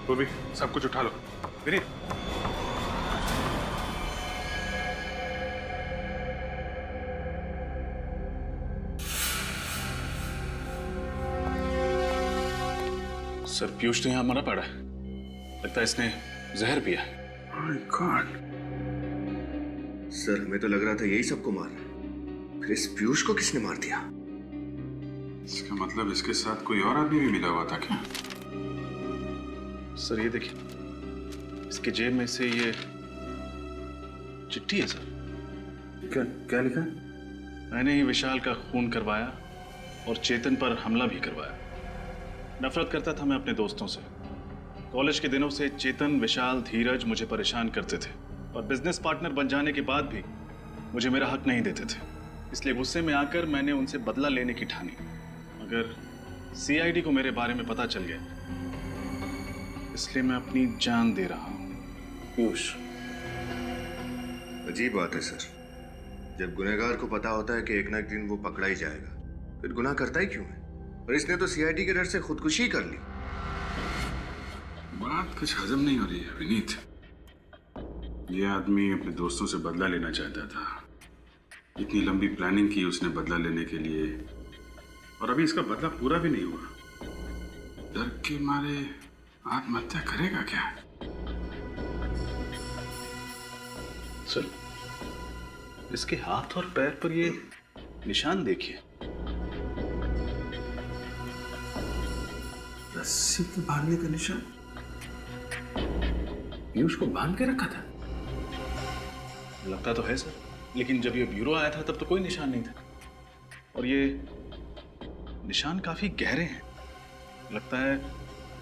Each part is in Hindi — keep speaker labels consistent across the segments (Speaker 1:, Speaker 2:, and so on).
Speaker 1: पूर्वी, सब कुछ उठा लो। विनीत, सर पीयूष तो यहाँ मरा पड़ा है। लगता है इसने जहर पिया।
Speaker 2: My God. सर हमें तो लग रहा था यही सबको मार रहा है, फिर इस पीयूष को किसने मार दिया?
Speaker 1: इसका मतलब इसके साथ कोई और आदमी भी मिला हुआ था क्या? सर ये देखिए, इसके जेब में से ये चिट्ठी है सर।
Speaker 2: क्या क्या लिखा है?
Speaker 1: मैंने ही विशाल का खून करवाया और चेतन पर हमला भी करवाया। नफरत करता था मैं अपने दोस्तों से। कॉलेज के दिनों से चेतन, विशाल, धीरज मुझे परेशान करते थे और बिजनेस पार्टनर बन जाने के बाद भी मुझे मेरा हक नहीं देते थे। इसलिए गुस्से में आकर मैंने उनसे बदला लेने की ठानी। मगर सीआईडी को मेरे बारे में पता चल गया, इसलिए मैं अपनी जान दे रहा हूं।
Speaker 2: पीयूष, अजीब बात है सर। जब गुनहगार को पता होता है कि एक ना एक दिन वो पकड़ा ही जाएगा, फिर गुनाह करता ही क्यों है? और इसने तो सीआईडी के डर से खुदकुशी कर ली।
Speaker 1: बात कुछ हजम नहीं हो रही है विनीत। ये आदमी अपने दोस्तों से बदला लेना चाहता था। इतनी लंबी प्लानिंग की उसने बदला लेने के लिए, और अभी इसका बदला पूरा भी नहीं हुआ। डर के मारे आत्महत्या करेगा क्या? सर, इसके हाथ और पैर पर ये निशान देखिए।
Speaker 2: रस्सी के बांधने का निशान।
Speaker 1: पीयूष को बांध के रखा था। लगता तो है सर, लेकिन जब ये ब्यूरो आया था तब तो कोई निशान नहीं था। और ये निशान काफी गहरे हैं। लगता है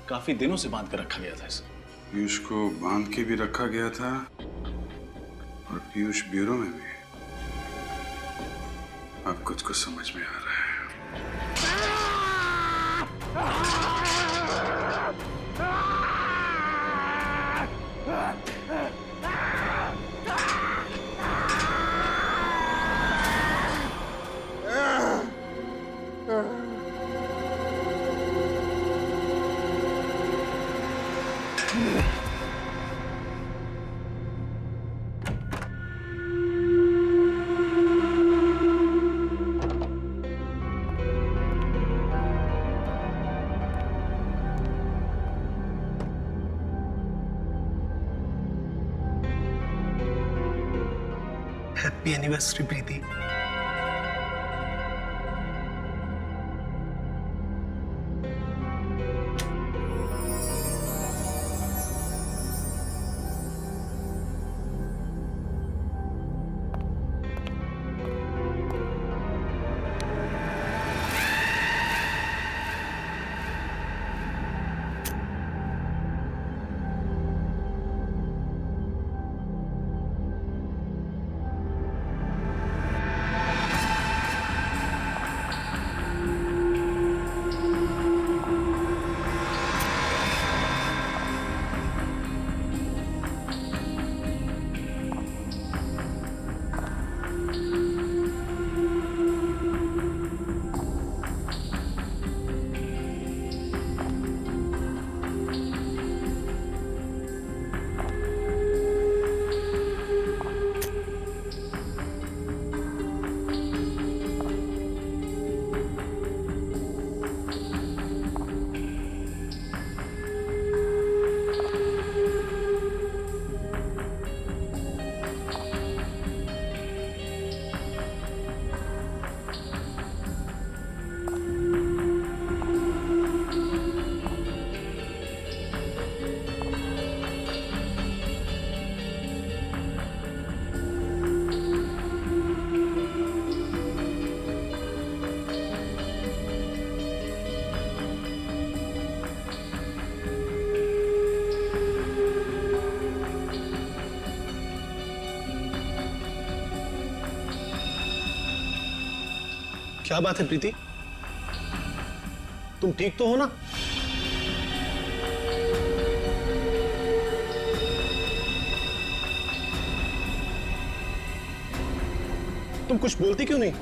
Speaker 1: काफी दिनों से बांध कर रखा गया था इसे। पीयूष को बांध के भी रखा गया था और पीयूष ब्यूरो में भी। अब कुछ समझ में आ रहा है।
Speaker 3: हैप्पी एनिवर्सरी प्रीति। क्या बात है प्रीति, तुम ठीक तो हो ना? तुम कुछ बोलती क्यों नहीं?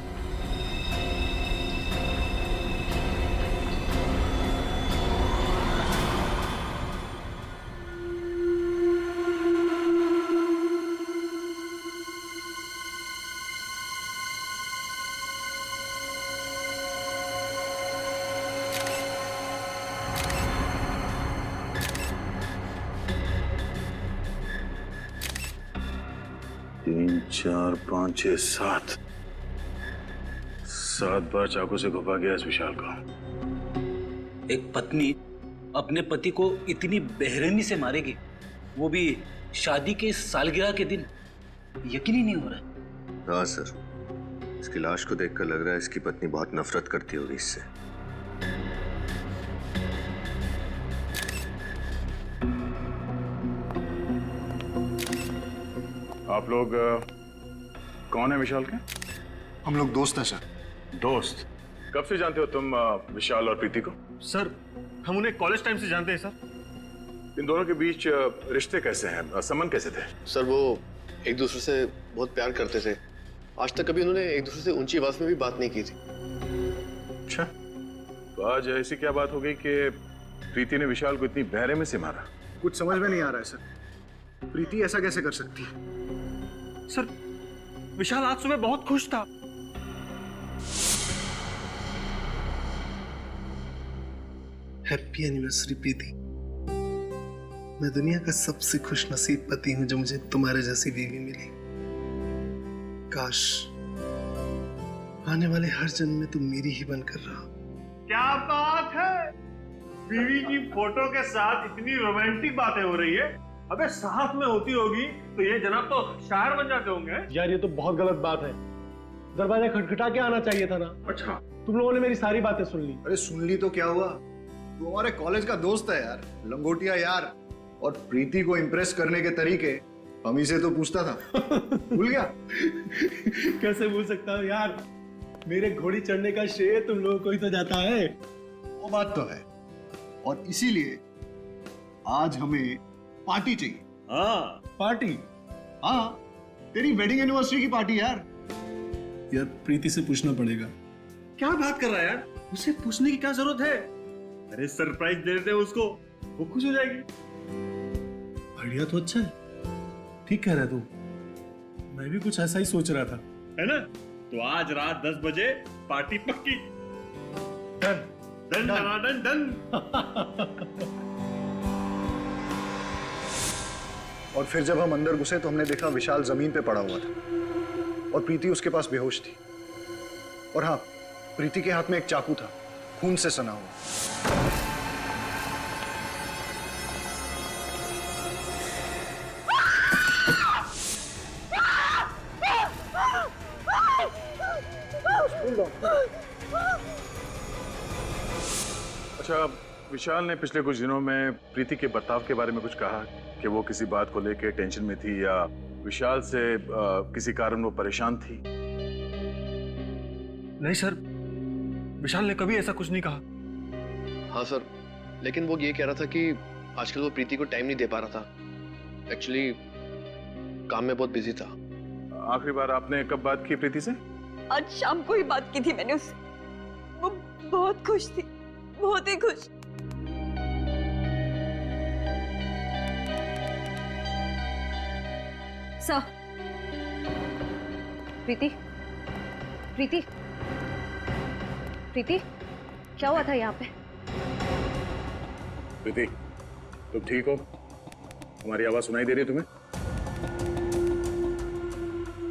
Speaker 1: 3, 4, 5, 6, 7 7 बार चाकू से घुपा गया इस विशाल को।
Speaker 4: एक पत्नी अपने पति को इतनी बेरहमी से मारेगी, वो भी शादी के सालगिरह के दिन, यकीन ही नहीं हो रहा है।
Speaker 2: हाँ सर, इसकी लाश को देखकर लग रहा है इसकी पत्नी बहुत नफरत करती होगी इससे।
Speaker 1: आप लोग कौन है विशाल के?
Speaker 5: हम लोग दोस्त हैं सर।
Speaker 1: दोस्त? कब से जानते हो तुम विशाल और प्रीति को?
Speaker 5: सर हम उन्हें कॉलेज टाइम से जानते हैं सर।
Speaker 1: इन दोनों के बीच रिश्ते कैसे हैं, संबंध कैसे थे?
Speaker 3: सर वो एक दूसरे से बहुत प्यार करते थे। आज तक कभी उन्होंने एक दूसरे से ऊंची आवाज में भी बात नहीं की थी।
Speaker 1: अच्छा, तो आज ऐसी क्या बात हो गई कि प्रीति ने विशाल को इतनी बेरहमी से मारा?
Speaker 5: कुछ समझ में नहीं आ रहा है सर। प्रीति ऐसा कैसे कर सकती है? सर विशाल आज सुबह बहुत खुश था।
Speaker 3: हैप्पी एनिवर्सरी प्रीति। मैं दुनिया का सबसे खुशनसीब पति हूं जो मुझे तुम्हारे जैसी बीवी मिली। काश आने वाले हर जन्म में तुम मेरी ही बनकर रहो।
Speaker 6: क्या बात है, बीवी की फोटो के साथ इतनी रोमांटिक बातें हो रही है। अबे साथ में होती होगी तो ये जनाब तो शायर बन जाते होंगे।
Speaker 7: यार ये तो बहुत गलत बात है। दरवाजा खटखटा के आना चाहिए था ना।
Speaker 6: अच्छा,
Speaker 7: तुम लोगों ने मेरी सारी बातें सुन ली।
Speaker 5: अरे सुन ली तो क्या हुआ, तू हमारे कॉलेज का दोस्त है यार, लंगोटिया यार। और प्रीति को इम्प्रेस करने के तरीके हम ही से तो पूछता था। भूल गया?
Speaker 7: कैसे भूल सकता हूँ यार, मेरे घोड़ी चढ़ने का श्रेय तुम लोगों को ही तो जाता है।
Speaker 5: वो बात तो है, और इसीलिए आज हमें पार्टी चाहिए।
Speaker 6: हाँ
Speaker 7: पार्टी?
Speaker 5: हाँ, तेरी वेडिंग एनिवर्सरी की पार्टी यार।
Speaker 3: यार प्रीति से पूछना पड़ेगा।
Speaker 6: क्या बात कर रहा है यार, उसे पूछने की क्या जरूरत है। अरे सरप्राइज दे देते हैं उसको, वो खुश हो जाएगी।
Speaker 3: आइडिया तो अच्छा है, ठीक कह रहा तू। मैं भी कुछ ऐसा ही सोच रहा था।
Speaker 6: है ना? तो आज रात 10 बजे पार्टी पक्की। Done done done done done.
Speaker 5: और फिर जब हम अंदर घुसे तो हमने देखा विशाल जमीन पे पड़ा हुआ था और प्रीति उसके पास बेहोश थी। और हाँ, प्रीति के हाथ में एक चाकू था, खून से सना हुआ।
Speaker 1: अच्छा, विशाल ने पिछले कुछ दिनों में प्रीति के बर्ताव के बारे में कुछ कहा कि वो किसी बात को लेकर टेंशन में थी या विशाल से किसी कारण वो परेशान थी?
Speaker 5: नहीं सर, विशाल ने कभी ऐसा कुछ नहीं कहा।
Speaker 3: हाँ सर, लेकिन वो ये कह रहा था कि आजकल वो प्रीति को टाइम नहीं दे पा रहा था। एक्चुअली काम में बहुत बिजी था।
Speaker 1: आखिरी बार आपने कब बात की प्रीति से?
Speaker 8: आज शाम को ही बात की थी मैंने उससे। वो बहुत खुश थी, बहुत ही खुश।
Speaker 9: सर, प्रीति, प्रीति, प्रीति, क्या हुआ था यहाँ पे?
Speaker 1: प्रीति, तुम ठीक हो? हमारी आवाज सुनाई दे रही है तुम्हें?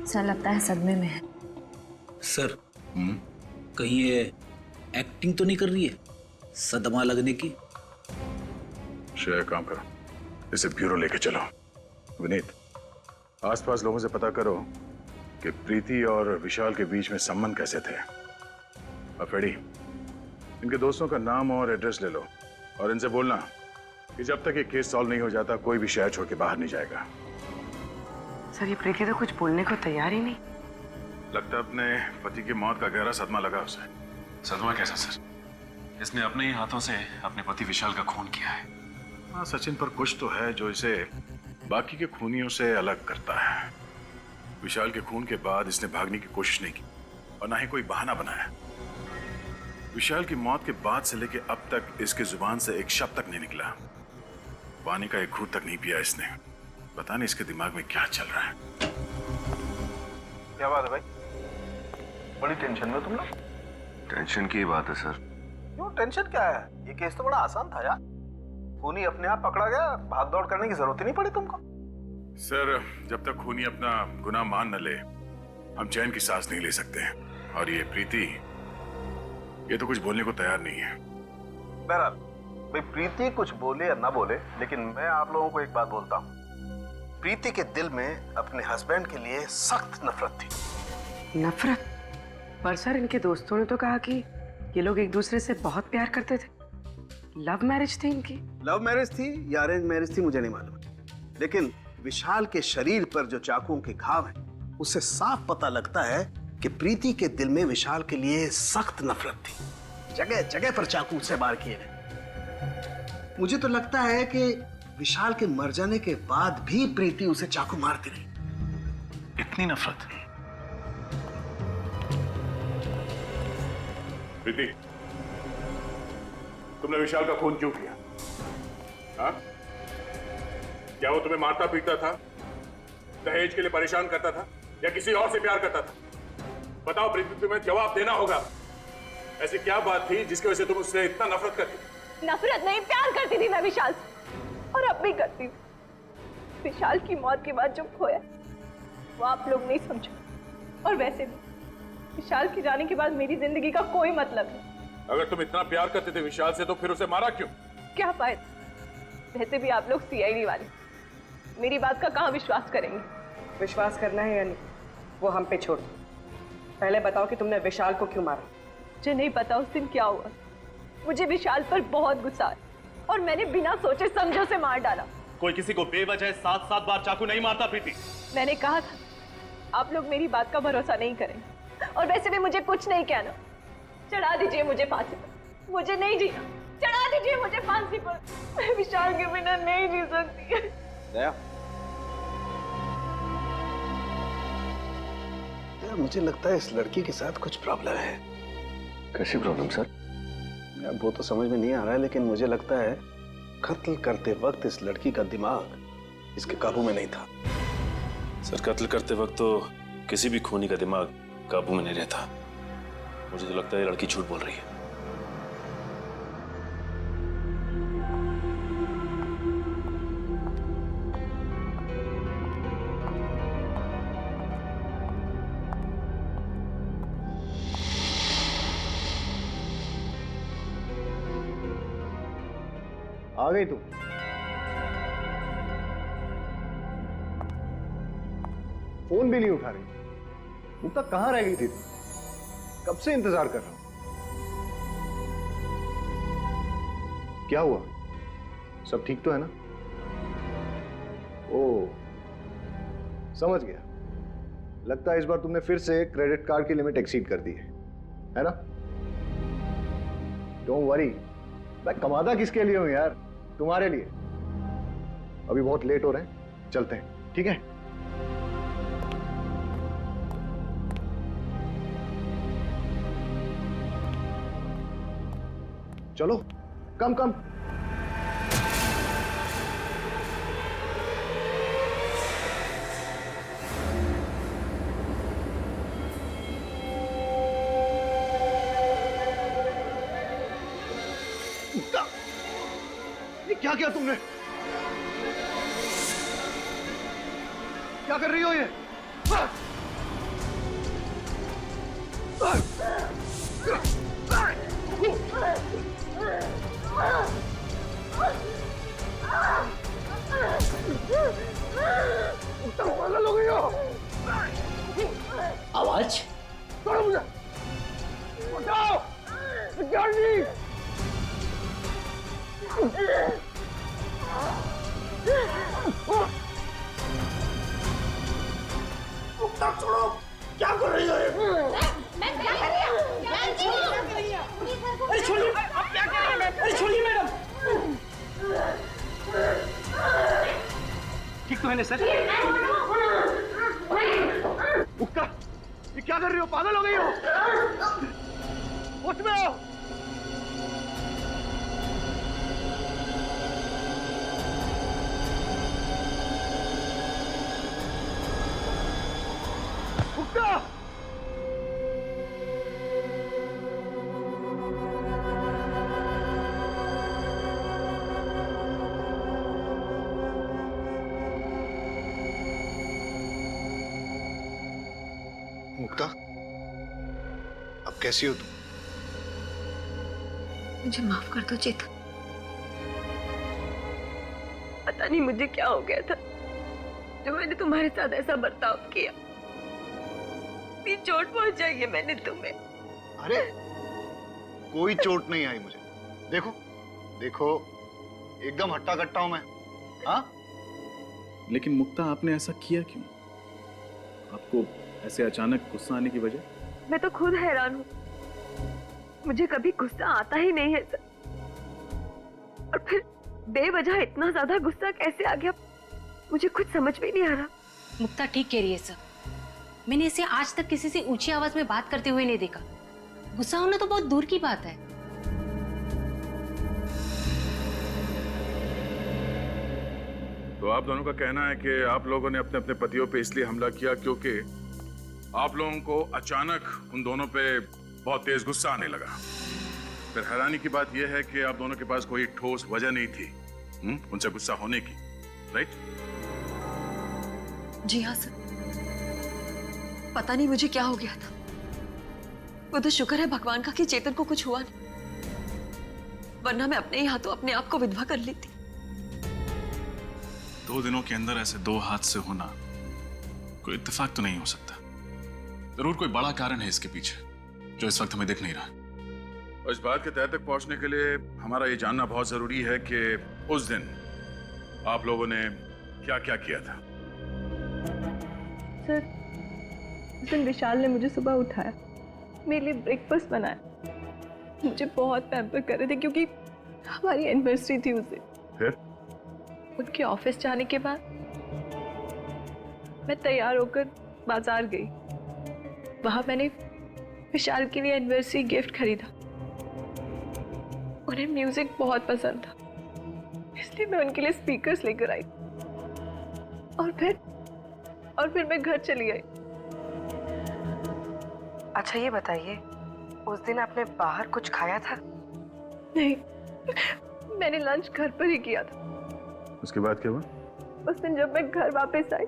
Speaker 9: सर लगता है सदमे में है।
Speaker 4: सर, कहीं ये एक्टिंग तो नहीं कर रही है सदमा लगने की?
Speaker 1: श्रेया, काम करो, इसे ब्यूरो लेके चलो। विनीत, आसपास लोगों से पता करो कि प्रीति और विशाल के बीच में संबंध कैसे थे। अफेड़ी, इनके दोस्तों का नाम और एड्रेस ले लो और इनसे बोलना कि जब तक ये केस सॉल्व नहीं हो जाता कोई भी शहर छोड़ के बाहर नहीं जाएगा।
Speaker 10: सर ये प्रीति तो कुछ बोलने को तैयार ही नहीं।
Speaker 1: लगता है अपने पति की मौत का गहरा सदमा लगा उसे।
Speaker 11: सदमा कैसा सर? इसने अपने ही हाथों से अपने पति विशाल का खून किया है।
Speaker 1: हाँ सचिन, पर कुछ तो है जो इसे बाकी के खूनियों से अलग करता है। विशाल के खून के बाद इसने भागने की कोशिश नहीं की और ना ही कोई बहाना बनाया। विशाल की मौत के बाद से लेके अब तक इसके जुबान से एक शब्द तक नहीं निकला। पानी का एक घूंट तक नहीं पिया इसने। पता नहीं इसके दिमाग में क्या चल रहा है।
Speaker 6: क्या बात है भाई, बड़ी टेंशन में तुम लोग?
Speaker 2: टेंशन की बात है सर।
Speaker 6: क्यों टेंशन क्या है? ये केस तो बड़ा आसान था यार। खूनी अपने आप पकड़ा गया, भाग दौड़ करने की जरूरत ही नहीं पड़ी तुमको।
Speaker 11: सर, जब तक खूनी अपना गुनाह मान न ले, हम चैन की सांस नहीं ले सकते। और ये प्रीति, ये तो कुछ बोलने को तैयार नहीं है।
Speaker 12: बहरहाल भाई, प्रीति कुछ बोले या ना बोले, लेकिन मैं आप लोगों को एक बात बोलता हूँ, प्रीति के दिल में अपने हस्बैंड के लिए सख्त नफरत थी।
Speaker 10: नफरत? पर सर, इनके दोस्तों ने तो कहा कि ये लोग एक दूसरे से बहुत प्यार करते थे। लव मैरिज थी इनकी।
Speaker 12: लव मैरिज थी या अरेंज मैरिज थी मुझे नहीं मालूम, लेकिन विशाल के शरीर पर जो चाकुओं के घाव हैं, उससे साफ पता लगता है कि प्रीति के दिल में विशाल के लिए सख्त नफरत थी। जगह जगह पर चाकू से वार किए गए। मुझे तो लगता है कि विशाल के मर जाने के बाद भी प्रीति उसे चाकू मारती रही।
Speaker 11: इतनी नफरत?
Speaker 6: प्रीति, तुमने विशाल का खून क्यों किया? हाँ? क्या वो तुम्हें मारता पीटता था, दहेज के लिए परेशान करता था, या किसी और से प्यार करता था? बताओ प्रीति, तुम्हें जवाब देना होगा। ऐसी क्या बात थी जिसकी वजह से तुम उससे इतना नफरत करती थी?
Speaker 8: नफरत नहीं, प्यार करती थी मैं विशाल से, और अब भी करती हूँ। विशाल की मौत के बाद जो खोया वो आप लोग नहीं समझो, और वैसे भी विशाल के जाने के बाद मेरी जिंदगी का कोई मतलब नहीं।
Speaker 6: अगर तुम इतना प्यार करते थे विशाल से, तो फिर उसे मारा क्यों?
Speaker 8: क्या फायदा, वैसे भी आप लोग सीआईडी वाले मेरी बात का कहाँ विश्वास करेंगे?
Speaker 10: विश्वास करना है या नहीं, वो हम पे छोड़ दो। पहले बताओ कि तुमने विशाल को क्यों मारा?
Speaker 8: मुझे नहीं पता उस दिन क्या हुआ। मुझे विशाल पर बहुत गुस्सा है और मैंने बिना सोचे समझे उसे मार डाला।
Speaker 6: कोई किसी को बेवजह 7-7 बार चाकू नहीं मारता प्रीति।
Speaker 8: मैंने कहा था आप लोग मेरी बात का भरोसा नहीं करेंगे, और वैसे भी मुझे कुछ नहीं कहना। चढ़ा दीजिए मुझे फांसी पर, मुझे नहीं जीना। चढ़ा दीजिए मुझे फांसी पर, मैं विशाल के बिना नहीं जी सकती।
Speaker 12: दया, मुझे लगता है इस लड़की के साथ कुछ प्रॉब्लम है।
Speaker 2: कैसी प्रॉब्लम सर?
Speaker 12: यार वो तो समझ में नहीं आ रहा है, लेकिन मुझे लगता है कत्ल करते वक्त इस लड़की का दिमाग इसके काबू में नहीं था।
Speaker 11: सर, कत्ल करते वक्त तो किसी भी खूनी का दिमाग काबू में नहीं रहता। मुझे तो लगता है ये लड़की झूठ बोल रही है।
Speaker 5: आ गई तू? फोन भी नहीं उठा रही। मुक्ता, कहां रह गई थी तू? कब से इंतजार कर रहा हूं। क्या हुआ? सब ठीक तो है ना? ओ, समझ गया। लगता है इस बार तुमने फिर से क्रेडिट कार्ड की लिमिट एक्सीड कर दी है ना? डोंट वरी, मैं कमादा किसके लिए हूं यार? तुम्हारे लिए। अभी बहुत लेट हो रहे हैं, चलते हैं, ठीक है? चलो, कम कम। ये क्या किया तुमने? क्या कर रही हो ये? पागल हो गई हो?
Speaker 4: आवाज
Speaker 5: छोड़ो मुझे! उठाओ! सिक्योरिटी! छोड़ो! क्या कर रही हो ये?
Speaker 8: मैं क्या कर रही हूँ?
Speaker 10: अरे छोड़िए, आप क्या कर रही हैं? अरे छोड़िए मैडम। ठीक तो है ना सर?
Speaker 5: मुक्ता, ये क्या कर रही हो? पागल हो गई हो? होश में आओ! मुक्ता! मुक्ता, अब कैसी हो तुम?
Speaker 9: मुझे माफ कर दो चेतन।
Speaker 8: पता नहीं मुझे क्या हो गया था जो मैंने तुम्हारे साथ ऐसा बर्ताव किया। इतनी चोट पहुंचाई है मैंने तुम्हें।
Speaker 5: अरे कोई चोट नहीं आई मुझे। देखो देखो, एकदम हट्टा कट्टा हूं मैं। हाँ,
Speaker 1: लेकिन मुक्ता आपने ऐसा किया क्यों? आपको ऐसे अचानक गुस्सा आने की वजह?
Speaker 8: मैं तो खुद हैरान हूँ, मुझे कभी गुस्सा आता ही नहीं है सर। और फिर बेवजह इतना ज्यादा गुस्सा कैसे आ गया मुझे कुछ समझ में नहीं आ रहा।
Speaker 13: मुक्ता ठीक कह रही है सर, मैंने इसे आज तक किसी से ऊंची आवाज में बात करते हुए नहीं देखा। गुस्सा होना तो बहुत दूर की बात है।
Speaker 11: तो आप दोनों का कहना है कि आप लोगों ने अपने अपने पतियों पे इसलिए हमला किया क्योंकि आप लोगों को अचानक उन दोनों पे बहुत तेज गुस्सा आने लगा। फिर हैरानी की बात यह है कि आप दोनों के पास कोई ठोस वजह नहीं थी उनसे गुस्सा होने की, राइट?
Speaker 8: जी हाँ सर, पता नहीं मुझे क्या हो गया था। वो तो शुक्र है भगवान का कि चेतन को कुछ हुआ नहीं, वरना मैं अपने ही हाथों अपने आप को विधवा कर लेती।
Speaker 1: 2 दिनों के अंदर ऐसे 2 हादसे होना कोई इत्तेफाक तो नहीं हो सकता। जरूर कोई बड़ा कारण है इसके पीछे जो इस वक्त हमें दिख नहीं रहा।
Speaker 11: और इस बात के तह तक पहुंचने के लिए हमारा ये जानना बहुत जरूरी है कि उस दिन आप लोगों ने क्या क्या किया था।
Speaker 8: सर, उस दिन विशाल ने मुझे सुबह उठाया, मेरे लिए ब्रेकफास्ट बनाया, मुझे बहुत पैम्पर कर रहे थे क्योंकि हमारी एनिवर्सरी थी उस दिन।
Speaker 11: फिर
Speaker 8: उनके ऑफिस जाने के बाद मैं तैयार होकर बाजार गई। वहां मैंने विशाल के लिए एनिवर्सरी गिफ्ट खरीदा। उन्हें म्यूजिक बहुत पसंद था, इसलिए मैं उनके लिए स्पीकर्स लेकर आई और फिर मैं घर चली आई।
Speaker 10: अच्छा ये बताइए, उस दिन आपने बाहर कुछ खाया था?
Speaker 8: नहीं, मैंने लंच घर पर ही किया था।
Speaker 11: उसके बाद क्या हुआ?
Speaker 8: उस दिन जब मैं घर वापस आई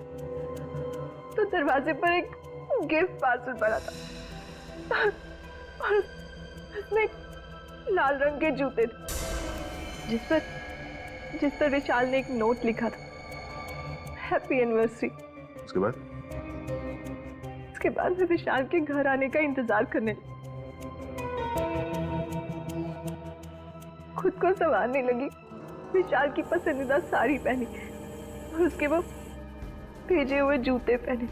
Speaker 8: तो दरवाजे पर एक गिफ्ट पार्सल पड़ा था और उसमें लाल रंग के जूते थे जिस पर विशाल ने एक नोट लिखा था, हैप्पी एनिवर्सरी।
Speaker 11: उसके बाद
Speaker 8: मैं विशाल के घर आने का इंतजार करने लगी। खुद को संवारने लगी, विशाल की पसंदीदा साड़ी पहनी और उसके वो भेजे हुए जूते पहने।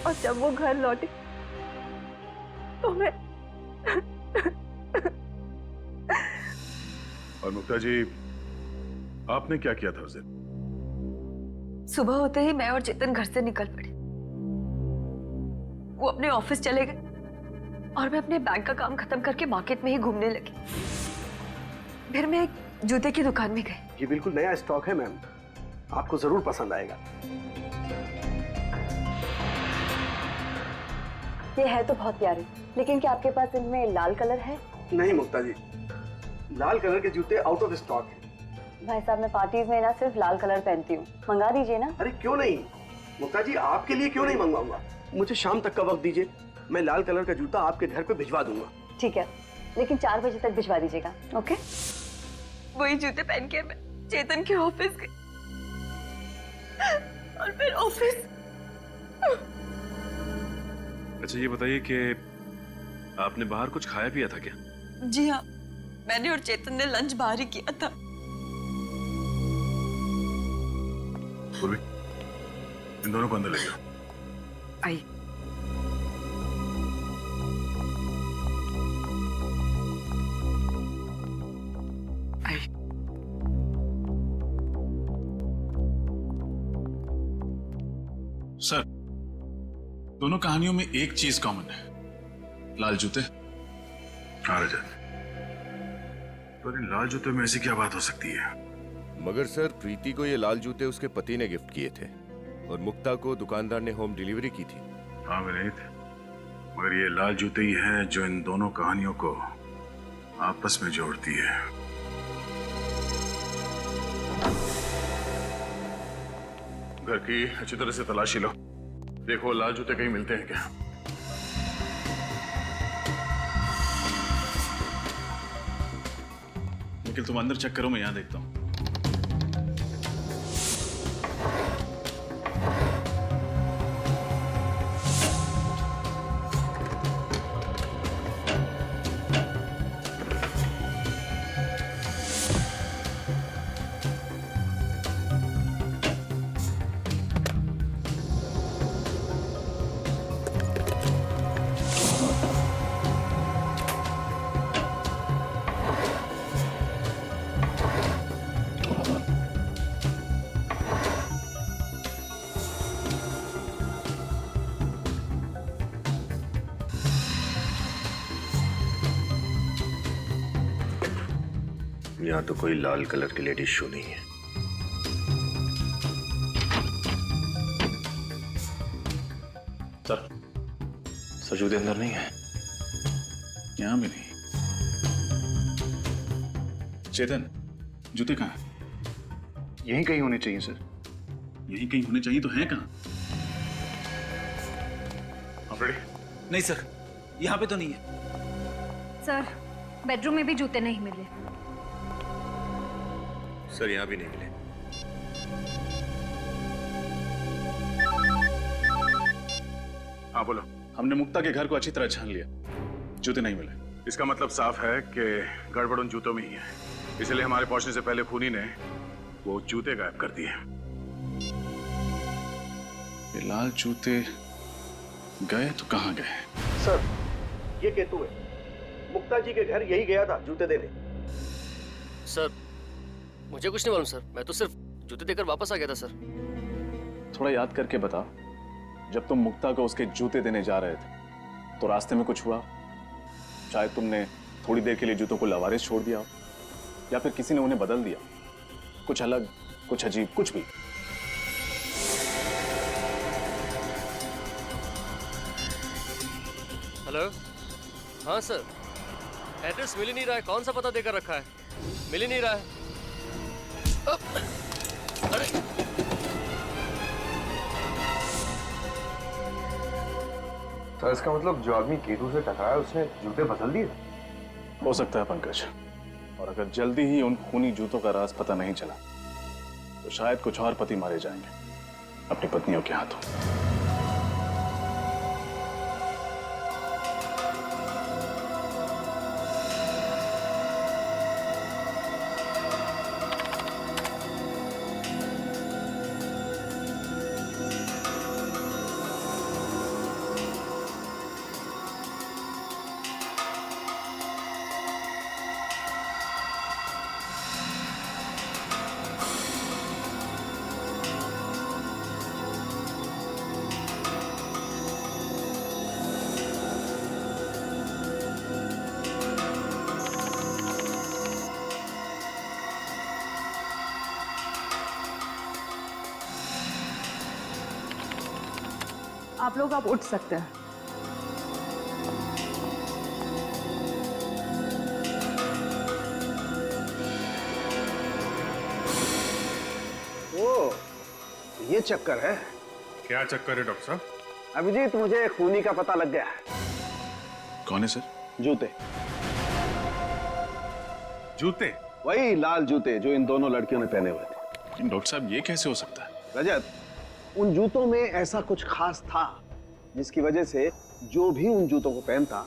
Speaker 8: और जब वो घर लौटे तो मैं
Speaker 11: और मुक्ता जी, आपने क्या किया था उस दिन?
Speaker 8: सुबह होते ही मैं और चेतन घर से निकल पड़े। वो अपने ऑफिस चले गए और मैं अपने बैंक का काम खत्म करके मार्केट में ही घूमने लगी। फिर मैं एक जूते की दुकान में गई।
Speaker 12: ये बिल्कुल नया स्टॉक है मैम, आपको जरूर पसंद आएगा।
Speaker 9: ये है तो बहुत प्यारे, लेकिन क्या आपके पास इनमें लाल कलर है?
Speaker 12: नहीं मुक्ता जी, लाल कलर के जूते आउट ऑफ स्टॉक है।
Speaker 9: भाई साहब, मैं पार्टीज में ना सिर्फ लाल कलर पहनती हूँ, मंगा दीजिए ना।
Speaker 12: अरे क्यों नहीं मुक्ता जी, आपके लिए क्यों नहीं मंगवाऊंगा। मुझे शाम तक का वक्त दीजिए, मैं लाल कलर का जूता आपके घर पे भिजवा दूंगा।
Speaker 9: ठीक है, लेकिन 4 बजे तक भिजवा दीजिएगा। ओके?
Speaker 8: वही जूते पहन के मैं चेतन के ऑफिस गई और फिर ऑफिस।
Speaker 1: अच्छा ये बताइए कि आपने बाहर कुछ खाया पिया था क्या?
Speaker 8: जी हाँ, मैंने और चेतन ने लंच बाहर ही किया था।
Speaker 11: पूर्वी, इन दोनों को अंदर ले जाओ।
Speaker 10: आई। आई।
Speaker 1: दोनों कहानियों में एक चीज कॉमन है, लाल जूते।
Speaker 11: हाँ रजत, तो इन लाल जूते में ऐसी क्या बात हो सकती है?
Speaker 14: मगर सर, प्रीति को ये लाल जूते उसके पति ने गिफ्ट किए थे और मुक्ता को दुकानदार ने होम डिलीवरी की थी।
Speaker 11: हाँ विनीत, मगर ये लाल जूते ही हैं जो इन दोनों कहानियों को आपस में जोड़ती है। घर की अच्छी तरह से तलाशी लो, देखो लाल जूते कहीं मिलते हैं क्या।
Speaker 1: निखिल तुम अंदर चेक करो, मैं यहां देखता हूं।
Speaker 2: यहाँ तो कोई लाल कलर की लेडीज शू नहीं है।
Speaker 1: सर जूते अंदर नहीं है, यहां भी नहीं। चेतन, जूते कहाँ हैं?
Speaker 5: यहीं कहीं होने चाहिए सर।
Speaker 1: यहीं कहीं होने चाहिए, तो हैं कहाँ?
Speaker 4: नहीं सर, यहाँ पे तो नहीं है।
Speaker 13: सर, बेडरूम में भी जूते नहीं मिले।
Speaker 2: सर यहाँ भी नहीं मिले।
Speaker 11: हाँ बोलो।
Speaker 1: हमने मुक्ता के घर को अच्छी तरह छान लिया, जूते नहीं मिले।
Speaker 11: इसका मतलब साफ है कि गड़बड़ उन जूतों में ही है, इसलिए हमारे पहुंचने से पहले खूनी ने वो जूते गायब कर दिए।
Speaker 1: ये लाल जूते गए तो कहाँ गए?
Speaker 12: सर, ये केतु है, मुक्ता जी के घर यही गया था जूते देने।
Speaker 15: सर, मुझे कुछ नहीं मालूम सर, मैं तो सिर्फ जूते देकर वापस आ गया था सर।
Speaker 1: थोड़ा याद करके बता, जब तुम मुक्ता को उसके जूते देने जा रहे थे तो रास्ते में कुछ हुआ? शायद तुमने थोड़ी देर के लिए जूतों को लावारिस छोड़ दिया, या फिर किसी ने उन्हें बदल दिया, कुछ अलग, कुछ अजीब, कुछ भी।
Speaker 15: हेलो, हाँ सर, एड्रेस मिल ही नहीं रहा है, कौन सा पता देकर रखा है, मिल ही नहीं रहा है। अरे
Speaker 2: तो इसका मतलब जो आदमी केतु से टकराया उसने जूते बदल दिए?
Speaker 1: हो सकता है पंकज, और अगर जल्दी ही उन खूनी जूतों का राज पता नहीं चला तो शायद कुछ और पति मारे जाएंगे अपनी पत्नियों के हाथों।
Speaker 10: आप लोग आप उठ सकते हैं।
Speaker 12: ओ, ये चक्कर है।
Speaker 11: क्या चक्कर है डॉक्टर साहब?
Speaker 12: अभिजीत, मुझे खूनी का पता लग गया।
Speaker 1: कौन है सर?
Speaker 12: जूते।
Speaker 11: जूते?
Speaker 12: वही लाल जूते जो इन दोनों लड़कियों ने पहने हुए थे।
Speaker 1: डॉक्टर साहब, ये कैसे हो सकता है?
Speaker 12: रजत, उन जूतों में ऐसा कुछ खास था जिसकी वजह से जो भी उन जूतों को पहनता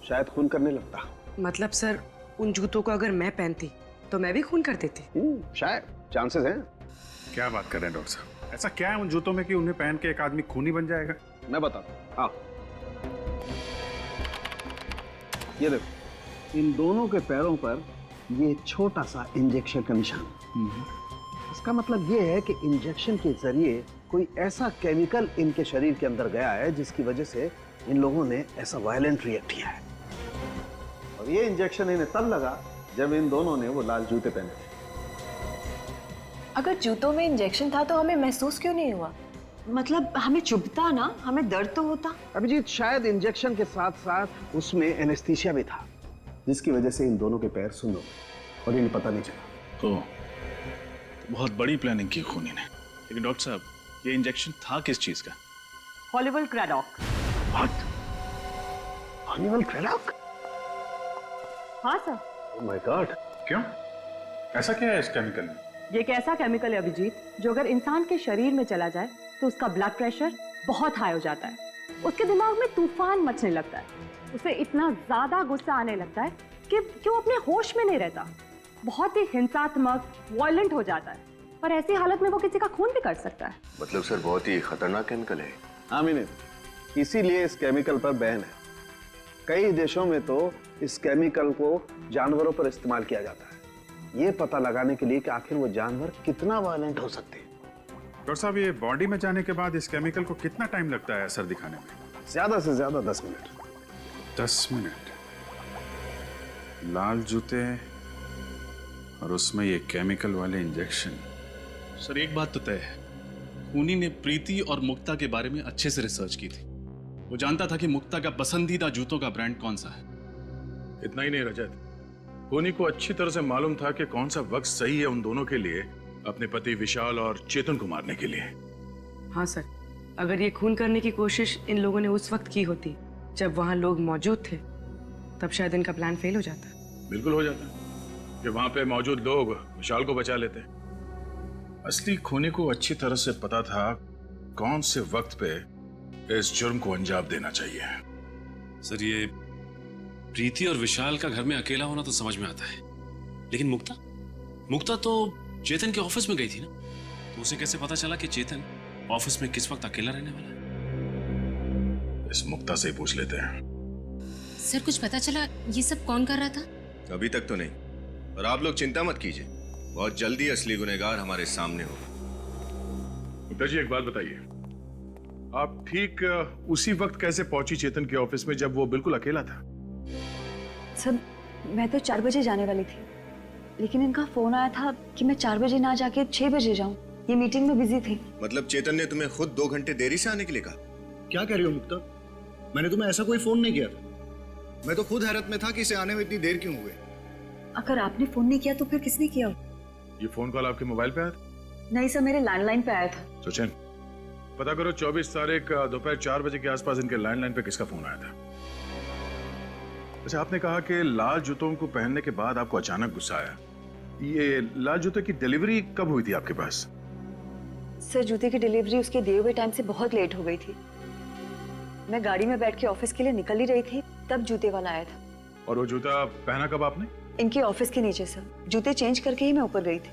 Speaker 12: शायद खून करने लगता।
Speaker 10: मतलब सर, उन जूतों को अगर मैं पहनती तो मैं भी खून कर देती?
Speaker 12: शायद, चांसेस हैं।
Speaker 11: क्या बात कर रहे हैं डॉक्टर साहब? ऐसा क्या है उन जूतों में कि उन्हें पहन के एक आदमी खूनी बन जाएगा?
Speaker 12: मैं बताता हूँ। हाँ, ये देखो, इन दोनों के पैरों पर ये छोटा सा इंजेक्शन का निशान। इसका मतलब ये है कि इंजेक्शन के जरिए कोई ऐसा केमिकल इनके शरीर के अंदर गया है जिसकी वजह से इन लोगों ने ऐसा वायलेंट रिएक्ट किया है। और ये इंजेक्शन इन्हें तब लगा जब इन दोनों ने वो लाल जूते पहने थे।
Speaker 16: अगर जूतों में इंजेक्शन था तो हमें महसूस क्यों नहीं हुआ? मतलब हमें चुभता ना, हमें दर्द तो होता।
Speaker 12: अभिजीत, शायद इंजेक्शन के साथ साथ उसमें एनेस्थीसिया भी था, जिसकी वजह से इन दोनों के पैर सुन्न हो गए और इन्हें पता नहीं चला।
Speaker 1: तो बहुत बड़ी प्लानिंग की खूनी ने। लेकिन डॉक्टर साहब, ये इंजेक्शन था किस चीज का?
Speaker 10: हॉलीवुड क्रेडॉक।
Speaker 12: हॉलीवुड क्रेडॉक?
Speaker 10: हाँ सर।
Speaker 12: Oh my God.
Speaker 11: क्यों? ऐसा क्या है इस केमिकल में?
Speaker 10: ये एक ऐसा केमिकल है अभिजीत जो अगर इंसान के शरीर में चला जाए तो उसका ब्लड प्रेशर बहुत हाई हो जाता है, उसके दिमाग में तूफान मचने लगता है, उसे इतना ज्यादा गुस्सा आने लगता है कि वो अपने होश में नहीं रहता, बहुत ही हिंसात्मक, वायलेंट हो जाता है, और ऐसी हालत में वो किसी का खून भी कर सकता है।
Speaker 2: मतलब सर बहुत ही खतरनाक केमिकल है।
Speaker 12: हाँ मीने, इसीलिए इस केमिकल पर बैन है। कई देशों में तो इस केमिकल को जानवरों पर इस्तेमाल किया जाता है, ये पता लगाने के लिए कि आखिर वो जानवर कितना वायलेंट हो सकते हैं।
Speaker 11: डॉक्टर साहब, ये बॉडी में जाने के बाद इस केमिकल को कितना टाइम लगता है असर दिखाने में?
Speaker 12: ज्यादा से ज्यादा 10 मिनट।
Speaker 11: 10 मिनट? लाल जूते और उसमें ये केमिकल वाले इंजेक्शन।
Speaker 1: सर एक बात तो तय है, खूनी ने प्रीति और मुक्ता के बारे में अच्छे से रिसर्च की थी। वो जानता था कि मुक्ता का पसंदीदा जूतों का ब्रांड कौन सा है।
Speaker 11: इतना ही नहीं रजत, खूनी को अच्छी तरह से मालूम था कि कौन सा वक्त सही है उन दोनों के लिए अपने पति विशाल और चेतन को मारने के लिए।
Speaker 10: हाँ सर, अगर ये खून करने की कोशिश इन लोगों ने उस वक्त की होती जब वहां लोग मौजूद थे, तब शायद इनका प्लान फेल हो जाता।
Speaker 11: बिल्कुल हो जाता कि वहां पे मौजूद लोग विशाल को बचा लेते। असली खूनी को अच्छी तरह से पता था कौन से वक्त पे इस जुर्म को अंजाम देना चाहिए।
Speaker 17: सर, ये प्रीति और विशाल का घर में अकेला होना तो समझ में आता है, लेकिन मुक्ता तो चेतन के ऑफिस में गई थी ना, तो उसे कैसे पता चला कि चेतन ऑफिस में किस वक्त अकेला रहने वाला है?
Speaker 11: इस मुक्ता से ही पूछ लेते हैं।
Speaker 13: सर, कुछ पता चला ये सब कौन कर रहा था?
Speaker 2: अभी तक तो नहीं, और आप लोग चिंता मत कीजिए, बहुत जल्दी असली गुनहगार हमारे सामने होगा।
Speaker 11: मुक्ता जी, एक बात बताइए, आप ठीक उसी वक्त कैसे पहुंची चेतन के ऑफिस में जब वो बिल्कुल अकेला था?
Speaker 16: सर, मैं तो 4 बजे जाने वाली थी, लेकिन इनका फोन आया था कि मैं 4 बजे ना जाके 6 बजे जाऊं। ये मीटिंग में बिजी थी।
Speaker 2: मतलब चेतन ने तुम्हें खुद 2 घंटे देरी से आने के लिए कहा?
Speaker 5: क्या कह रही हो मुक्ता? मैंने तुम्हें ऐसा कोई फोन नहीं किया था। मैं तो खुद हैरत में था कि इसे आने में इतनी देर क्यों हुई।
Speaker 16: अगर आपने फोन नहीं किया तो फिर किसने किया?
Speaker 11: ये फोन कॉल आपके मोबाइल पे आया था?
Speaker 16: नहीं सर, मेरे लैंडलाइन पे आया था।
Speaker 11: सचिन, पता करो 24 तारीख दोपहर 4 बजे के आसपास इनके लैंडलाइन पे किसका फोन आया था। अच्छा, आपने कहा कि लाल जूतों को पहनने के बाद आपको अचानक गुस्सा आया। ये लाल जूते की डिलीवरी कब हुई थी आपके पास?
Speaker 16: सर, जूते की डिलीवरी उसके दिए हुए टाइम से बहुत लेट हो गई थी। मैं गाड़ी में बैठ के ऑफिस के लिए निकल ही रही थी, तब जूते वाला आया था।
Speaker 11: और वो जूता पहना कब आपने?
Speaker 16: इनके ऑफिस के नीचे सर, जूते चेंज करके ही मैं ऊपर गई थी।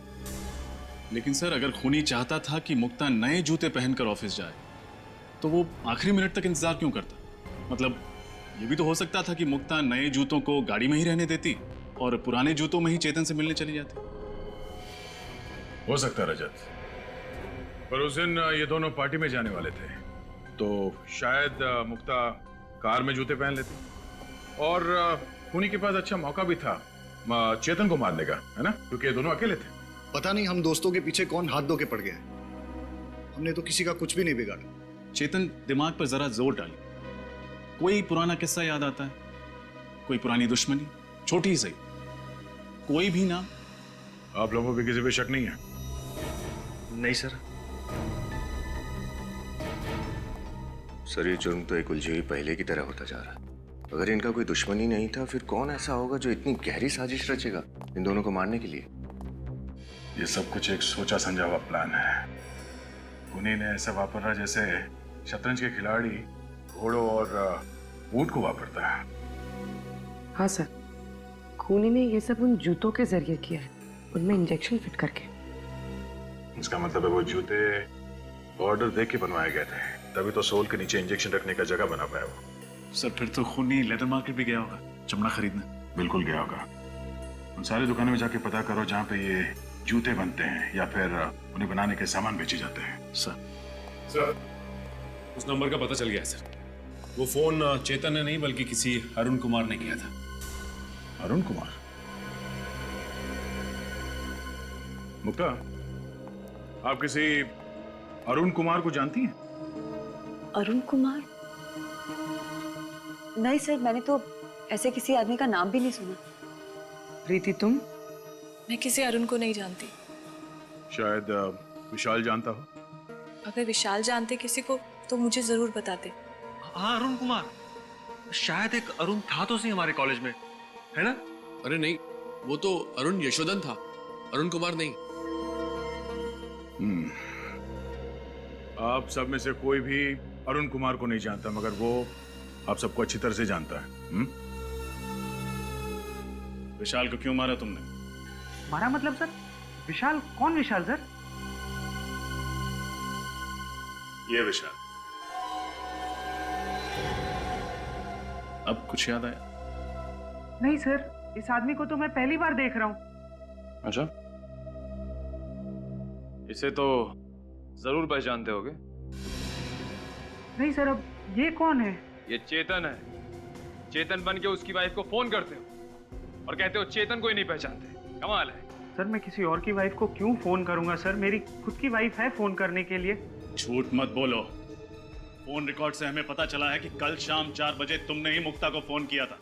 Speaker 1: लेकिन सर, अगर खूनी चाहता था कि मुक्ता नए जूते पहनकर ऑफिस जाए, तो वो आखिरी मिनट तक इंतजार क्यों करता? मतलब ये भी तो हो सकता था कि मुक्ता नए जूतों को गाड़ी में ही रहने देती और पुराने जूतों में ही चेतन से मिलने चली जाती।
Speaker 11: हो सकता रजत, पर उस दिन ये दोनों पार्टी में जाने वाले थे, तो शायद मुक्ता कार में जूते पहन लेती, और खूनी के पास अच्छा मौका भी था चेतन को मारने का, है ना, क्योंकि ये दोनों अकेले थे।
Speaker 5: पता नहीं हम दोस्तों के पीछे कौन हाथ धो के पड़ गया। हमने तो किसी का कुछ भी नहीं बिगाड़ा।
Speaker 1: चेतन, दिमाग पर जरा जोर डालिए। कोई पुराना किस्सा याद आता है? कोई पुरानी दुश्मनी, छोटी ही सही, कोई भी नाम?
Speaker 11: आप लोगों पे किसी पे शक नहीं है?
Speaker 7: नहीं सर।
Speaker 2: सर, ये जुर्म तो एक उलझी हुई पहले की तरह होता जा रहा है। अगर इनका कोई दुश्मनी नहीं था, फिर कौन ऐसा होगा जो इतनी गहरी साजिश रचेगा इन दोनों को मारने के लिए?
Speaker 11: ये सब कुछ एक सोचा समझा हुआ प्लान है। खूनी ने ऐसा वापरा जैसे शतरंज के खिलाड़ी घोड़ों और ऊंट को वापरता है।
Speaker 10: हाँ सर, खूनी ने ये सब उन जूतों के जरिए किया है, उनमें इंजेक्शन फिट करके।
Speaker 11: इसका मतलब है वो जूते ऑर्डर दे के बनवाए गए थे, तभी तो सोल के नीचे इंजेक्शन रखने का जगह बना पाया वो।
Speaker 1: सर, फिर तो खूनी लेदर मार्केट भी गया होगा चमड़ा खरीदने।
Speaker 11: बिल्कुल गया होगा। उन सारी दुकानों में जाके पता करो जहाँ पे ये जूते बनते हैं या फिर उन्हें बनाने के सामान बेचे जाते हैं।
Speaker 17: सर उस नंबर का पता चल गया है सर। वो फोन चेतन ने नहीं बल्कि किसी अरुण कुमार ने किया था।
Speaker 11: अरुण कुमार? मुक्ता, आप किसी अरुण कुमार को जानती हैं?
Speaker 16: अरुण कुमार? नहीं सर, मैंने तो ऐसे किसी आदमी का नाम भी नहीं सुना।
Speaker 18: प्रीति तुम?
Speaker 19: मैं किसी अरुण को नहीं जानती।
Speaker 11: शायद विशाल जानता हो।
Speaker 19: अगर विशाल जानते किसी को तो मुझे जरूर बताते।
Speaker 20: हाँ अरुण कुमार, शायद एक अरुण था तो सही हमारे कॉलेज में, है ना?
Speaker 17: अरे नहीं, वो तो अरुण यशोधन था, अरुण कुमार नहीं।
Speaker 11: आप सब में से कोई भी अरुण कुमार को नहीं जानता, मगर वो आप सबको अच्छी तरह से जानता है।
Speaker 1: विशाल को क्यों मारा तुमने?
Speaker 20: मारा मतलब सर? विशाल? कौन विशाल सर?
Speaker 1: ये विशाल। अब कुछ याद आया?
Speaker 20: नहीं सर, इस आदमी को तो मैं पहली बार देख रहा हूँ।
Speaker 15: अच्छा, इसे तो जरूर पहचानते होगे।
Speaker 20: नहीं सर, अब ये कौन है?
Speaker 15: ये चेतन है। चेतन बन के उसकी वाइफ को फोन करते हो और कहते हो चेतन को ही नहीं पहचानते। कमाल है।
Speaker 20: सर मैं किसी और की वाइफ को क्यों फोन करूंगा सर? मेरी खुद की वाइफ है फोन करने के लिए।
Speaker 1: झूठ मत बोलो। फोन रिकॉर्ड से हमें पता चला है कि कल शाम 4 बजे तुमने ही मुक्ता को फोन किया था।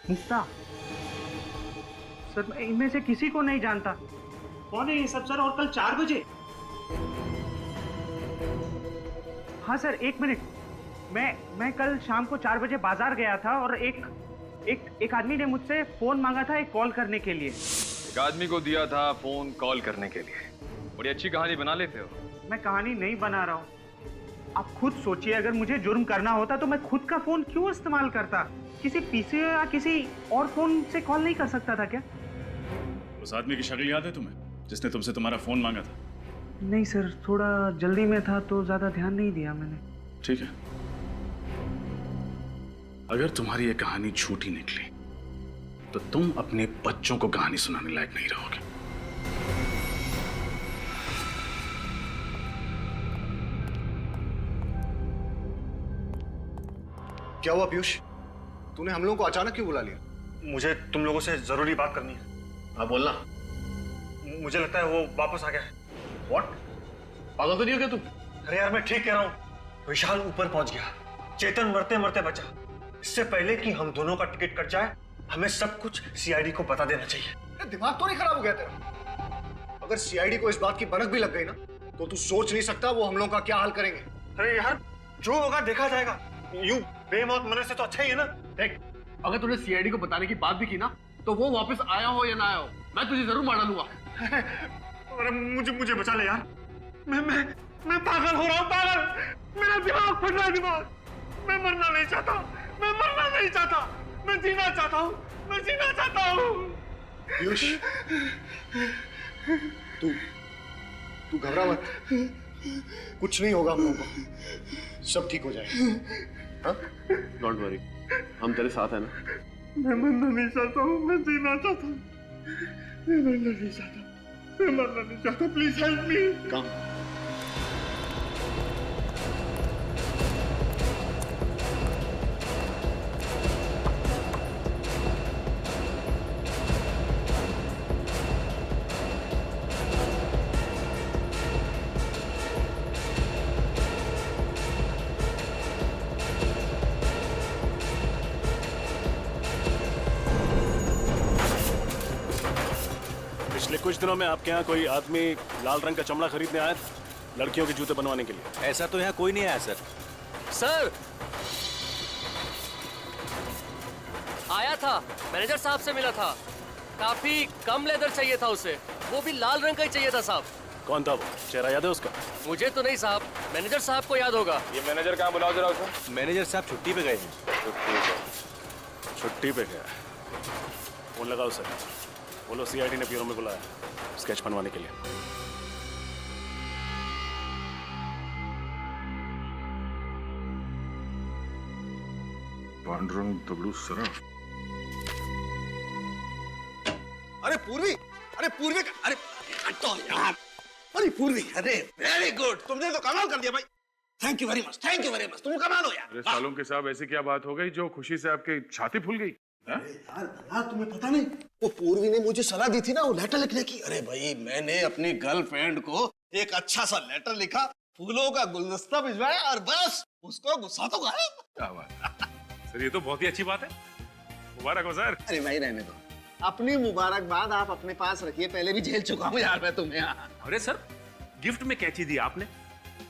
Speaker 20: मुक्ता? सर मैं इनमें से किसी को नहीं जानता। कौन है ये सब सर? और कल 4 बजे? हाँ सर, 1 मिनट। मैं कल शाम को 4 बजे बाजार गया था और एक आदमी ने मुझसे फोन मांगा था एक कॉल करने के लिए।
Speaker 15: एक आदमी को दिया था फोन कॉल करने के लिए। बड़ी अच्छी कहानी बना लेते हो।
Speaker 20: मैं कहानी नहीं बना रहा हूँ। आप खुद सोचिए, अगर मुझे जुर्म करना होता तो मैं खुद का फोन क्यों इस्तेमाल करता? किसी पीसी या किसी और फोन से कॉल नहीं कर सकता था क्या?
Speaker 1: उस आदमी की शक्ल याद है तुम्हें, जिसने तुमसे तुम्हारा फोन मांगा था?
Speaker 20: नहीं सर, थोड़ा जल्दी में था तो ज्यादा ध्यान नहीं दिया मैंने।
Speaker 1: ठीक है, अगर तुम्हारी ये कहानी झूठी निकली तो तुम अपने बच्चों को कहानी सुनाने लायक नहीं रहोगे।
Speaker 5: क्या हुआ पीयूष? तूने हम लोगों को अचानक क्यों बुला लिया?
Speaker 20: मुझे तुम लोगों से जरूरी बात करनी है।
Speaker 5: हाँ बोलना।
Speaker 20: मुझे लगता है वो वापस आ गया है।
Speaker 5: What? पागल तो नहीं हो गया तुम?
Speaker 20: अरे यार मैं ठीक कह रहा हूँ। विशाल ऊपर पहुंच गया। चेतन मरते मरते बचा। इससे पहले कि हम दोनों का टिकट कट जाए, हमें सब कुछ सीआईडी को बता देना चाहिए।
Speaker 5: दिमाग तो नहीं खराब हो गया तेरा? अगर सीआईडी को इस बात की भनक भी लग गई ना, तो तू सोच नहीं सकता वो हम लोगों का क्या हाल करेंगे।
Speaker 20: अरे यार, जो होगा देखा जाएगा। यूं बेमौत मरने से तो अच्छा ही है ना।
Speaker 21: देख, अगर तूने सीआईडी को बताने की बात भी की ना, तो वो वापस आया हो या ना आया हो, मैं तुझे जरूर मार डालूंगा।
Speaker 20: अरे मुझे बचा ले यार। मैं पागल हो रहा हूँ, पागल। मेरा दिमाग फट रहा है, दिमाग। मैं मरना नहीं चाहता। मैं मरना नहीं चाहता। मैं जीना चाहता हूँ। मैं जीना चाहता हूँ।
Speaker 5: पीयूष, तू घबरा मत। कुछ नहीं होगा हम लोगों को। सब ठीक हो जाएगा।
Speaker 21: डोंट वरी, हम तेरे साथ हैं ना।
Speaker 20: मैं मरना नहीं चाहता हूँ। मैं जीना चाहता हूँ। मैं मरना नहीं चाहता। मैं मरना नहीं चाहता। Please help me.
Speaker 5: कम।
Speaker 1: पिछले कुछ दिनों में आपके यहाँ कोई आदमी लाल रंग का चमड़ा खरीदने आया था लड़कियों के जूते बनवाने के लिए?
Speaker 4: ऐसा तो यहाँ कोई नहीं आया सर।
Speaker 15: सर आया था, मैनेजर साहब से मिला था। काफी कम लेदर चाहिए था उसे, वो भी लाल रंग का ही चाहिए था साहब।
Speaker 1: कौन था वो? चेहरा याद है उसका?
Speaker 15: मुझे तो नहीं साहब, मैनेजर साहब को याद होगा। ये मैनेजर कहाँ, बुलाओ जरा उसे।
Speaker 4: मैनेजर साहब छुट्टी पे गए हैं।
Speaker 1: छुट्टी पे गया? फोन लगाओ उसे, बोलो सीआईडी ने ब्यूरो में बुलाया स्केच बनवाने के लिए।
Speaker 11: पांडुरंग दगड़ू सराफ।
Speaker 3: अरे पूर्वी, अरे
Speaker 12: तो यार। अरे पूर्वी, अरे वेरी गुड, तुमने तो कमाल कर दिया भाई। Thank you very much, thank you very much, तुम कमाल हो यार।
Speaker 11: अरे सालों के साहब, ऐसी क्या बात हो गई जो खुशी से आपकी छाती फूल गई?
Speaker 12: यार तुम्हें पता नहीं, वो पूर्वी ने मुझे सलाह दी थी ना वो लेटर लिखने की। अरे भाई मैंने अपनी गर्लफ्रेंड को एक अच्छा सा लेटर लिखा, फूलों का गुलदस्ता भिजवाया और बस उसको गुस्सा तो गायब।
Speaker 11: क्या बात सर, ये तो बहुत ही अच्छी बात है, मुबारक हो सर।
Speaker 12: अरे भाई रहने दो, अपनी मुबारकबाद आप अपने पास रखिए, पहले भी झेल चुका हूँ यार मैं तुम्हें।
Speaker 6: अरे सर, गिफ्ट में कैंची दी आपने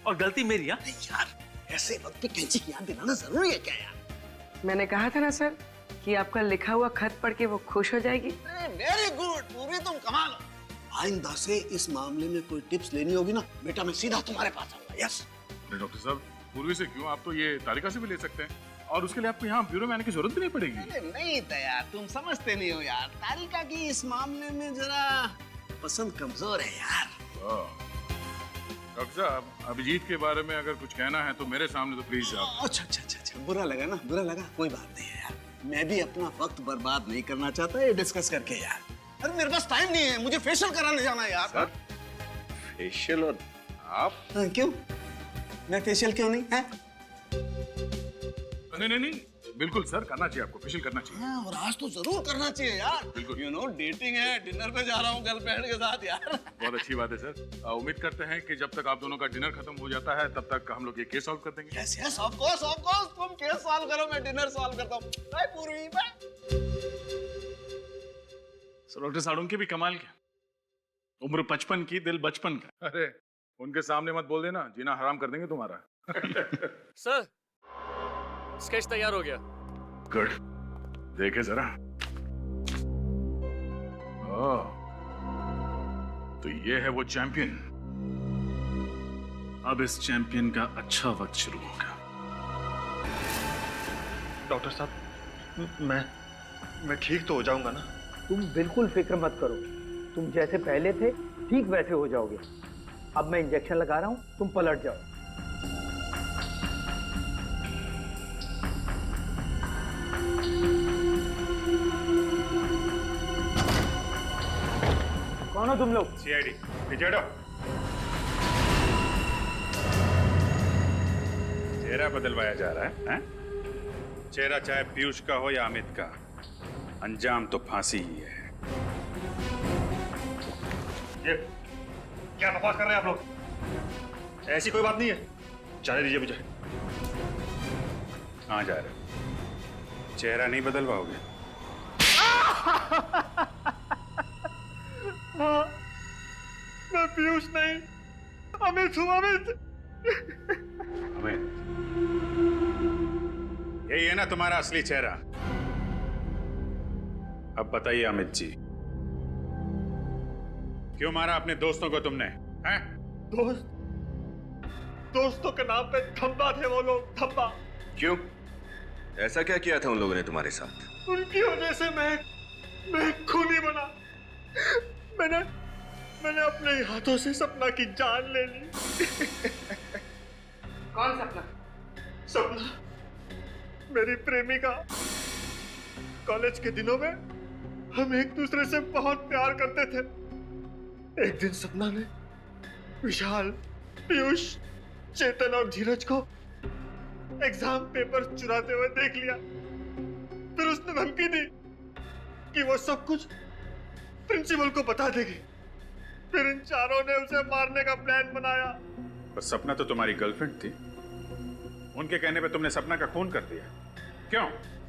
Speaker 6: और गलती मेरी।
Speaker 12: यार ऐसे वक्त पे कैंची की याद दिलाना जरूरी है क्या यार?
Speaker 18: मैंने कहा था ना सर कि आपका लिखा हुआ खत पढ़ के वो खुश हो जाएगी।
Speaker 12: वेरी गुड पूरी, तुम कमाल हो। आइंदा से इस मामले में कोई टिप्स लेनी होगी ना बेटा, मैं सीधा तुम्हारे पास आऊंगा। यस।
Speaker 11: अरे डॉक्टर साहब, पूर्वी से क्यों, आप तो ये तालिका से भी ले सकते हैं और उसके लिए आपको यहाँ ब्यूरो में आने की जरूरत भी नहीं पड़ेगी।
Speaker 12: अरे नहीं था यार, तुम समझते नहीं हो यार, तारिका की इस मामले में जरा पसंद कमजोर है यार।
Speaker 11: डॉक्टर साहब, अभिजीत के बारे में अगर कुछ कहना है तो मेरे सामने तो प्लीज आप।
Speaker 12: अच्छा, बुरा लगा ना, बुरा लगा, कोई बात नहीं है यार। मैं भी अपना वक्त बर्बाद नहीं करना चाहता ये डिस्कस करके यार। अरे मेरे पास टाइम नहीं है, मुझे फेशियल कराने जाना है यार।
Speaker 2: फेशियल? और आप?
Speaker 12: क्यों? मैं फेशियल क्यों नहीं है?
Speaker 11: नहीं, बिल्कुल सर, करना चाहिए आपको, फेशियल करना चाहिए।
Speaker 12: हाँ, और आज तो जरूर करना चाहिए यार।
Speaker 11: बिल्कुल।
Speaker 12: यू नो डेटिंग है, डिनर पे जा रहा हूँ गर्लफ्रेंड के साथ यार।
Speaker 11: बहुत अच्छी बात है सर। उम्मीद करते हैं कि जब तक आप दोनों का डिनर खत्म हो जाता है तब तक हम लोग ये केस सॉल्व कर देंगे।
Speaker 12: यस यस, ऑफ कोर्स तुम केस सॉल्व करो, मैं डिनर सॉल्व करता हूँ। बाय पूर्वी, बाय।
Speaker 1: सर डॉक्टर साड़ू की भी कमाल क्या, उम्र 55 की, दिल बचपन का।
Speaker 11: अरे उनके सामने मत बोल देना, जीना हराम कर देंगे तुम्हारा।
Speaker 15: सर स्केच तैयार हो गया।
Speaker 11: गुड, देखे जरा। ओह, तो ये है वो चैंपियन।
Speaker 1: अब इस चैंपियन का अच्छा वक्त शुरू होगा।
Speaker 20: डॉक्टर साहब, मैं ठीक तो हो जाऊंगा ना?
Speaker 22: तुम बिल्कुल फिक्र मत करो, तुम जैसे पहले थे ठीक वैसे हो जाओगे। अब मैं इंजेक्शन लगा रहा हूं, तुम पलट जाओ। कौन हो तुम लोग?
Speaker 20: सीआईडी, पीछे हटो।
Speaker 23: चेहरा बदलवाया जा रहा है, हैं? चेहरा चाहे पीयूष का हो या अमित का, अंजाम तो फांसी ही है।
Speaker 20: ये क्या बकवास कर रहे हैं आप लोग? ऐसी कोई बात नहीं है, जाने दीजिए मुझे।
Speaker 23: कहाँ जा रहे हो? चेहरा नहीं बदलवाओगे?
Speaker 20: हाँ, मैं पीयूष नहीं, अमित हूँ, अमित।
Speaker 23: अमित, यही है ना तुम्हारा असली चेहरा? अब बताइए अमित जी, क्यों मारा अपने दोस्तों को तुमने, हैं?
Speaker 20: दोस्तों के नाम पे धब्बा थे वो लोग, धब्बा।
Speaker 2: क्यों? ऐसा क्या किया था उन लोगों ने तुम्हारे साथ?
Speaker 20: उनकी वजह से मैं खूनी बना। मैंने अपने हाथों से सपना की जान ले ली।
Speaker 18: कौन सपना?
Speaker 20: सपना मेरी प्रेमिका। कॉलेज के दिनों में हम एक दूसरे से बहुत प्यार करते थे। एक दिन सपना ने विशाल, पीयूष, चेतन और धीरज को एग्जाम पेपर चुराते हुए देख लिया। फिर उसने धमकी दी कि वो सब कुछ प्रिंसिपल को बता देगी। फिर इन चारों ने उसे मारने का प्लान बनाया।
Speaker 23: पर सपना तो तुम्हारी गर्लफ्रेंड थी, उनके कहने पे तुमने सपना का खून कर दिया, क्यों?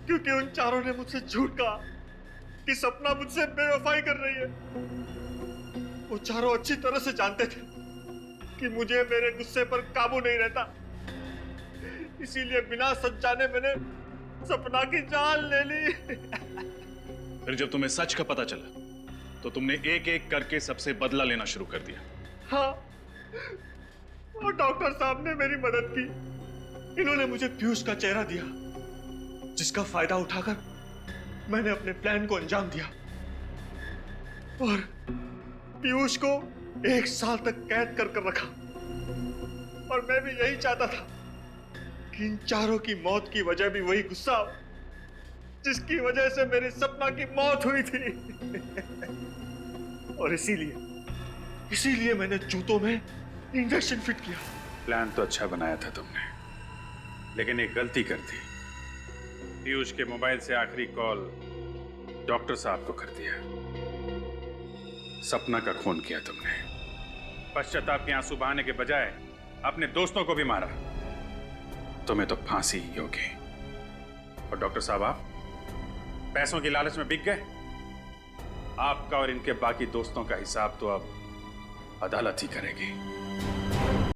Speaker 20: क्योंकि उन चारों ने मुझसे झूठ कहा कि सपना मुझसे बेवफाई कर रही है। वो चारों अच्छी तरह से जानते थे कि मुझे मेरे गुस्से पर काबू नहीं रहता, इसीलिए बिना सच जाने मैंने सपना की जान ले ली।
Speaker 1: फिर जब तुम्हें सच का पता चला तो तुमने एक एक करके सबसे बदला लेना शुरू कर दिया।
Speaker 20: हाँ, और डॉक्टर साहब ने मेरी मदद की। इन्होंने मुझे पीयूष का चेहरा दिया, जिसका फायदा उठाकर मैंने अपने प्लान को अंजाम दिया और पीयूष को 1 साल तक कैद कर रखा। और मैं भी यही चाहता था कि इन चारों की मौत की वजह भी वही गुस्सा हो जिसकी वजह से मेरी सपना की मौत हुई थी। और इसीलिए इसीलिए मैंने जूतों में इंजेक्शन फिट किया।
Speaker 11: प्लान तो अच्छा बनाया था तुमने, लेकिन एक गलती कर दी। पीयूष के मोबाइल से आखिरी कॉल डॉक्टर साहब को कर दिया। सपना का खून किया तुमने। पश्चाताप के आंसू बहाने के बजाय अपने दोस्तों को भी मारा। तुम्हें तो फांसी ही होगी। और डॉक्टर साहब, आप पैसों की लालच में बिक गए। आपका और इनके बाकी दोस्तों का हिसाब तो अब अदालत ही करेगी।